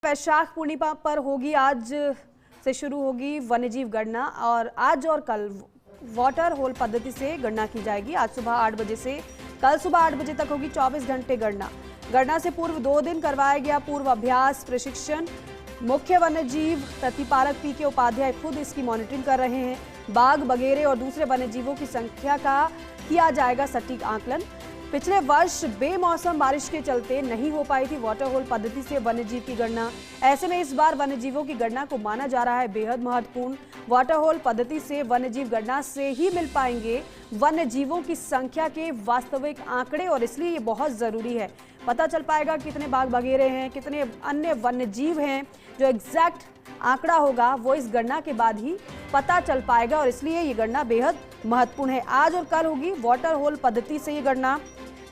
वैशाख पूर्णिमा पर होगी, आज से शुरू होगी वन्यजीव गणना और आज और कल वाटर होल पद्धति से गणना की जाएगी। आज सुबह 8 बजे से कल सुबह 8 बजे तक होगी 24 घंटे गणना। गणना से पूर्व 2 दिन करवाया गया पूर्व अभ्यास प्रशिक्षण। मुख्य वन्यजीव प्रतिपालक पीके उपाध्याय खुद इसकी मॉनिटरिंग कर रहे हैं। बाघ, बगेरे और दूसरे वन्यजीवों की संख्या का किया जाएगा सटीक आकलन। पिछले वर्ष बेमौसम बारिश के चलते नहीं हो पाई थी वाटर होल पद्धति से वन्यजीव की गणना। ऐसे में इस बार वन्यजीवों की गणना को माना जा रहा है बेहद महत्वपूर्ण। वाटर होल पद्धति से वन्यजीव गणना से ही मिल पाएंगे वन्यजीवों की संख्या के वास्तविक आंकड़े और इसलिए ये बहुत जरूरी है। पता चल पाएगा कितने बाघ, बगेरे हैं, कितने अन्य वन्यजीव हैं। जो एग्जैक्ट आंकड़ा होगा वो इस गणना के बाद ही पता चल पाएगा और इसलिए ये गणना बेहद महत्वपूर्ण है। आज और कल होगी वाटर होल पद्धति से ये गणना,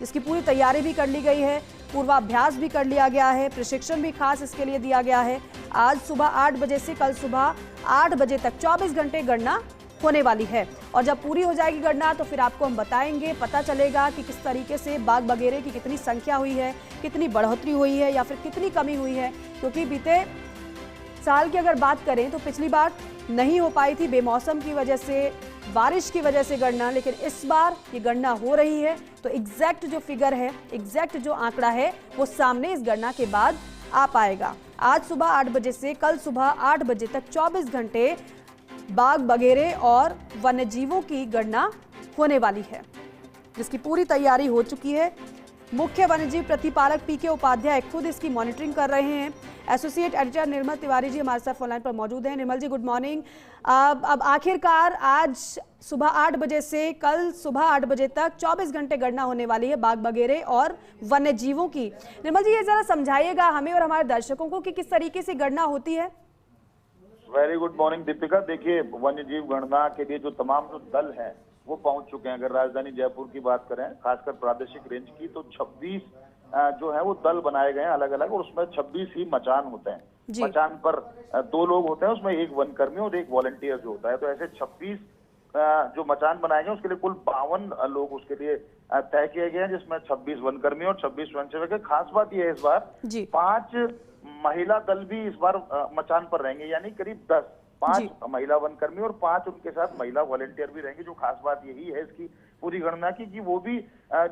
इसकी पूरी तैयारी भी कर ली गई है, पूर्वाभ्यास भी कर लिया गया है, प्रशिक्षण भी खास इसके लिए दिया गया है। आज सुबह 8 बजे से कल सुबह 8 बजे तक 24 घंटे गणना होने वाली है और जब पूरी हो जाएगी गणना तो फिर आपको हम बताएंगे, पता चलेगा कि किस तरीके से बाघ, बगेरे की कितनी संख्या हुई है, कितनी बढ़ोतरी हुई है या फिर कितनी कमी हुई है। क्योंकि बीते साल की अगर बात करें तो पिछली बार नहीं हो पाई थी बेमौसम की वजह से, बारिश की वजह से गणना, लेकिन इस बार ये गणना हो रही है तो एग्जैक्ट जो फिगर है, एग्जैक्ट जो आंकड़ा है वो सामने इस गणना के बाद आ पाएगा। आज सुबह 8 बजे से कल सुबह 8 बजे तक 24 घंटे बाघ, बगेरे और वन्यजीवों की गणना होने वाली है, जिसकी पूरी तैयारी हो चुकी है। मुख्य वन्यजीव प्रतिपालक पीके उपाध्याय खुद इसकी मॉनिटरिंग कर रहे हैं। एसोसिएट एडिटर निर्मल तिवारी जी हमारे साथ फोनलाइन पर मौजूद हैं। निर्मल जी, गुड मॉर्निंग। अब आखिरकार आज सुबह 8 बजे से कल सुबह 8 बजे तक 24 घंटे गणना होने वाली है बाघ, बगेरे और वन्यजीवों की। निर्मल जी, ये जरा समझाइएगा हमें और हमारे दर्शकों को कि किस तरीके से गणना होती है। Very good morning Deepika. देखिए, वन्यजीव गणना के लिए जो तमाम जो दल हैं वो पहुंच चुके हैं। अगर राजधानी जयपुर की बात करें, खासकर प्रादेशिक रेंज की, तो 26 जो है वो दल बनाए गए हैं अलग अलग और उसमें 26 ही मचान होते हैं। मचान पर 2 लोग होते हैं, उसमें एक वनकर्मी और एक वॉलंटियर जो होता है। तो ऐसे 26 जो मचान बनाए गए उसके लिए कुल 52 लोग उसके लिए तय किए गए हैं, जिसमें 26 वनकर्मी और 26 स्वयंसेवक है। खास बात यह है इस बार 5 महिला दल भी इस बार मचान पर रहेंगे, यानी करीब 5 महिला वनकर्मी और 5 उनके साथ महिला वॉलंटियर भी रहेंगे। जो खास बात यही है इसकी पूरी गणना की कि वो भी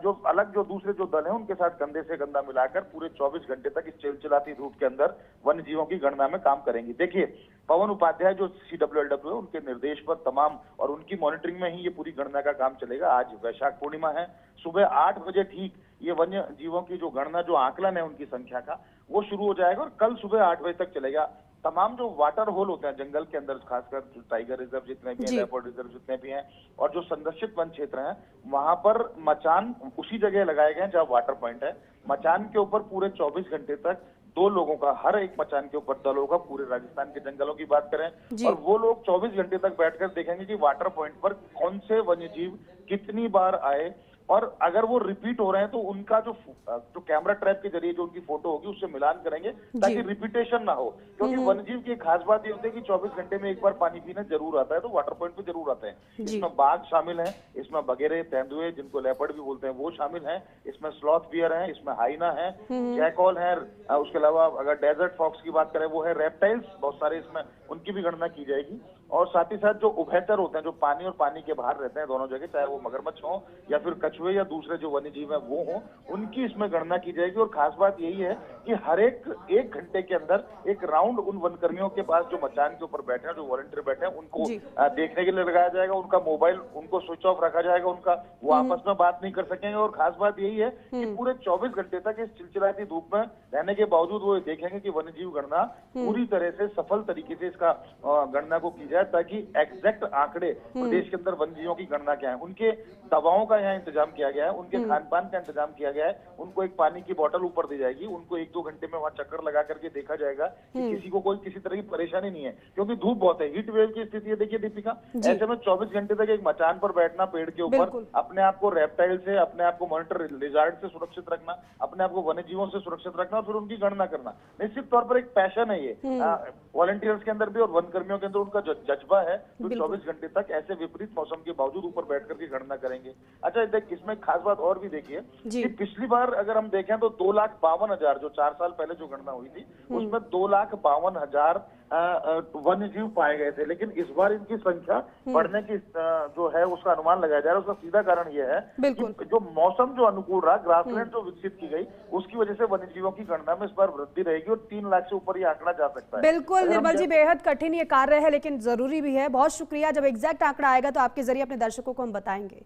जो दूसरे जो दल हैं उनके साथ कंधे से कंधा मिलाकर पूरे 24 घंटे तक इस चिलचिलाती धूप के अंदर वन्यजीवों की गणना में काम करेंगी। देखिए, पवन उपाध्याय जो CWLW है उनके निर्देश पर तमाम और उनकी मॉनिटरिंग में ही ये पूरी गणना का काम चलेगा। आज वैशाख पूर्णिमा है, सुबह 8 बजे ठीक ये वन्य जीवों की जो गणना, जो आकलन है उनकी संख्या का, वो शुरू हो जाएगा और कल सुबह 8 बजे तक चलेगा। तमाम जो वाटर होल होते हैं जंगल के अंदर, खासकर जो टाइगर रिजर्व जितने भी हैं, लेपर्ड रिजर्व जितने भी हैं और जो संरक्षित वन क्षेत्र हैं, वहां पर मचान उसी जगह लगाए गए हैं जहां वाटर पॉइंट है। मचान के ऊपर पूरे 24 घंटे तक 2 लोगों का, हर एक मचान के ऊपर दल होगा। पूरे राजस्थान के जंगलों की बात करें और वो लोग 24 घंटे तक बैठकर देखेंगे कि वाटर पॉइंट पर कौन से वन्यजीव कितनी बार आए और अगर वो रिपीट हो रहे हैं तो उनका जो कैमरा ट्रैप के जरिए जो उनकी फोटो होगी उससे मिलान करेंगे ताकि रिपीटेशन ना हो। क्योंकि वन्यजीव की खास बात ये होती है कि 24 घंटे में एक बार पानी पीने जरूर आता है, तो वाटर पॉइंट पे जरूर आते हैं। इसमें बाघ शामिल हैं, इसमें बगेरे, तेंदुए जिनको लेपर्ड भी बोलते हैं वो शामिल हैं, इसमें स्लॉथ बियर है, इसमें हाइना है, जैकॉल है। उसके अलावा अगर डेजर्ट फॉक्स की बात करें वो है, रेप्टाइल्स बहुत सारे इसमें, उनकी भी गणना की जाएगी। और साथ ही साथ जो उभयचर होते हैं, जो पानी और पानी के बाहर रहते हैं दोनों जगह, चाहे वो मगरमच्छ हो या फिर कछुए या दूसरे जो वन्यजीव है वो हो, उनकी इसमें गणना की जाएगी। और खास बात यही है कि हर एक घंटे के अंदर एक राउंड उन वनकर्मियों के पास जो मचान के ऊपर बैठे हैं, जो वॉलंटियर बैठे हैं, उनको देखने के लिए लगाया जाएगा। उनका मोबाइल उनको स्विच ऑफ रखा जाएगा, उनका वो आपस में बात नहीं कर सकेंगे। और खास बात यही है कि पूरे 24 घंटे तक इस चिलचिलाती धूप में रहने के बावजूद वो देखेंगे कि वन्यजीव गणना पूरी तरह से सफल तरीके से इसका गणना को की जाए, ताकि एग्जैक्ट आंकड़े प्रदेश के अंदर वन्यजीवों की गणना क्या है। उनके दवाओं का यहाँ इंतजाम किया गया है, उनके खान पान का इंतजाम किया गया है, उनको एक पानी की बोतल ऊपर दी जाएगी, उनको 1-2 घंटे में वहां चक्कर लगा करके देखा जाएगा कि किसी को कोई किसी तरह की परेशानी नहीं है। क्योंकि धूप बहुत है, हीट वेव की स्थिति है। देखिए दीपिका, ऐसे में 24 घंटे तक एक मचान पर बैठना, पेड़ के ऊपर अपने आप को रेप्टाइल से, अपने आप को मॉनिटर लिजार्ड से सुरक्षित रखना, अपने आप को वन्यजीवों से सुरक्षित रखना और फिर उनकी गणना करना, निश्चित तौर पर एक पैशन है ये वॉलंटियर्स के अंदर भी और वनकर्मियों के अंदर। उनका जज्बा है जो 24 घंटे तक ऐसे विपरीत मौसम के बावजूद ऊपर बैठ करके गणना करेंगे। अच्छा, इसमें खास बात और भी देखिए जी। कि पिछली बार अगर हम देखें तो 2,52,000 जो 4 साल पहले जो गणना हुई थी उसमें 2,52,000 वन्य जीव पाए गए थे, लेकिन इस बार इनकी संख्या बढ़ने की जो है उसका अनुमान लगाया जा रहा है। उसका सीधा कारण यह है बिल्कुल। कि जो मौसम जो अनुकूल रहा, ग्रासलैंड जो विकसित की गई, उसकी वजह से वन्य जीवों की गणना में इस बार वृद्धि रहेगी और 3 लाख से ऊपर ये आंकड़ा जा सकता है। बिल्कुल अगर हम निर्मल जी, बेहद कठिन ये कार्य है लेकिन जरूरी भी है। बहुत शुक्रिया। जब एग्जैक्ट आंकड़ा आएगा तो आपके जरिए अपने दर्शकों को हम बताएंगे।